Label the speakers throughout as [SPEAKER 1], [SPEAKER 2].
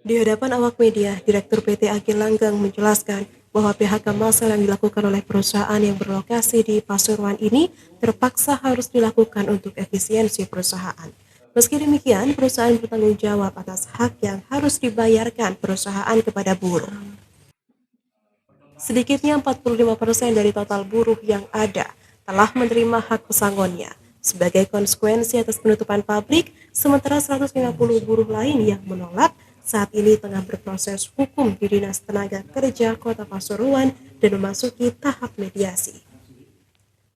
[SPEAKER 1] Di hadapan awak media, Direktur PT Agi Langgeng menjelaskan bahwa PHK massal yang dilakukan oleh perusahaan yang berlokasi di Pasuruan ini terpaksa harus dilakukan untuk efisiensi perusahaan. Meski demikian, perusahaan bertanggung jawab atas hak yang harus dibayarkan perusahaan kepada buruh. Sedikitnya 45% dari total buruh yang ada telah menerima hak pesangonnya. Sebagai konsekuensi atas penutupan pabrik, sementara 150 buruh lain yang menolak saat ini tengah berproses hukum di Dinas Tenaga Kerja Kota Pasuruan dan memasuki tahap mediasi.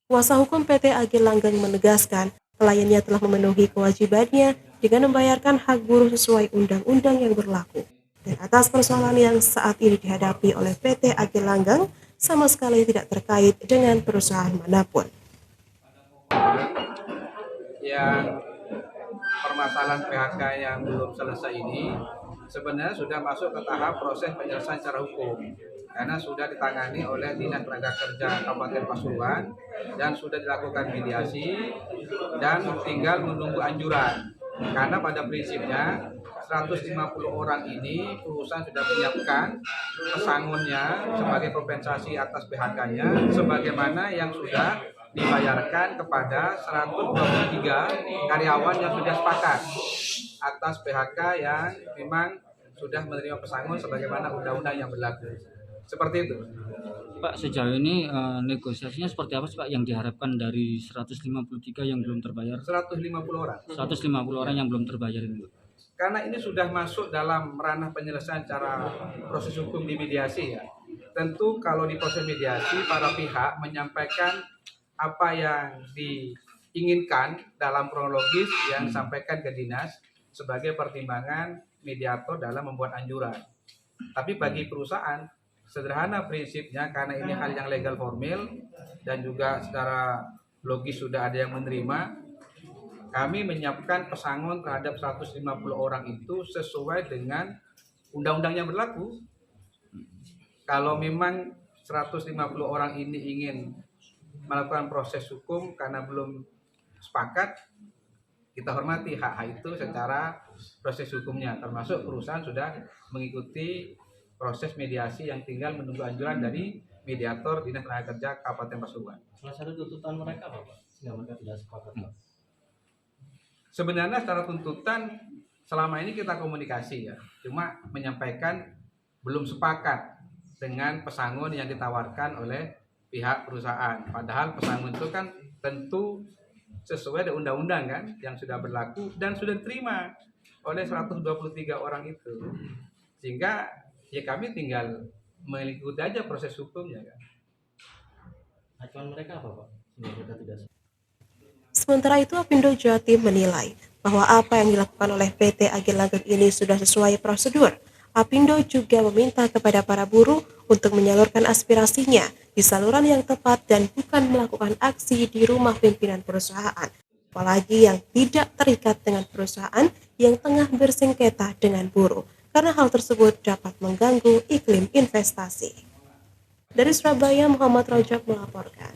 [SPEAKER 1] Kuasa hukum PT Agi Langgeng menegaskan kliennya telah memenuhi kewajibannya dengan membayarkan hak buruh sesuai undang-undang yang berlaku. Dan atas persoalan yang saat ini dihadapi oleh PT Agi Langgeng sama sekali tidak terkait dengan perusahaan manapun.
[SPEAKER 2] Yang permasalahan PHK yang belum selesai ini sebenarnya sudah masuk ke tahap proses penyelesaian secara hukum karena sudah ditangani oleh Dinas Tenaga Kerja Kabupaten Pasuruan dan sudah dilakukan mediasi dan tinggal menunggu anjuran karena pada prinsipnya 150 orang ini perusahaan sudah menyiapkan pesangonnya sebagai kompensasi atas PHK-nya sebagaimana yang sudah dibayarkan kepada 123 karyawan yang sudah sepakat atas PHK yang memang sudah menerima pesangon sebagaimana undang-undang yang berlaku. Seperti itu.
[SPEAKER 3] Pak, sejauh ini negosiasinya seperti apa sih Pak yang diharapkan dari 153 yang belum terbayar?
[SPEAKER 2] 150 orang.
[SPEAKER 3] 150 orang yang belum terbayar ini.
[SPEAKER 2] Karena ini sudah masuk dalam ranah penyelesaian cara proses hukum di mediasi ya. Tentu kalau di proses mediasi para pihak menyampaikan apa yang diinginkan dalam kronologis yang disampaikan ke dinas sebagai pertimbangan mediator dalam membuat anjuran. Tapi bagi perusahaan sederhana prinsipnya karena ini hal yang legal formil dan juga secara logis sudah ada yang menerima, kami menyiapkan pesangon terhadap 150 orang itu sesuai dengan undang-undang yang berlaku. Kalau memang 150 orang ini ingin melakukan proses hukum karena belum sepakat, kita hormati hak-hak itu secara proses hukumnya, termasuk perusahaan sudah mengikuti proses mediasi yang tinggal menunggu anjuran dari mediator Dinas Tenaga Kerja Kabupaten Pasuruan.
[SPEAKER 4] Salah satu tuntutan mereka apa Pak? Sehingga mereka tidak sepakat Pak?
[SPEAKER 2] Sebenarnya secara tuntutan selama ini kita komunikasi ya, cuma menyampaikan belum sepakat dengan pesangon yang ditawarkan oleh pihak perusahaan. Padahal pesangon itu kan tentu sesuai dengan undang-undang kan yang sudah berlaku dan sudah diterima oleh 123 orang itu. Sehingga ya kami tinggal mengikuti aja proses hukumnya kan.
[SPEAKER 4] Acuan mereka apa Pak? Sehingga mereka tidak sepakat.
[SPEAKER 1] Sementara itu, Apindo Jatim menilai bahwa apa yang dilakukan oleh PT Agi Langgeng ini sudah sesuai prosedur. Apindo juga meminta kepada para buruh untuk menyalurkan aspirasinya di saluran yang tepat dan bukan melakukan aksi di rumah pimpinan perusahaan, apalagi yang tidak terikat dengan perusahaan yang tengah bersengketa dengan buruh, karena hal tersebut dapat mengganggu iklim investasi. Dari Surabaya, Muhammad Rajab melaporkan.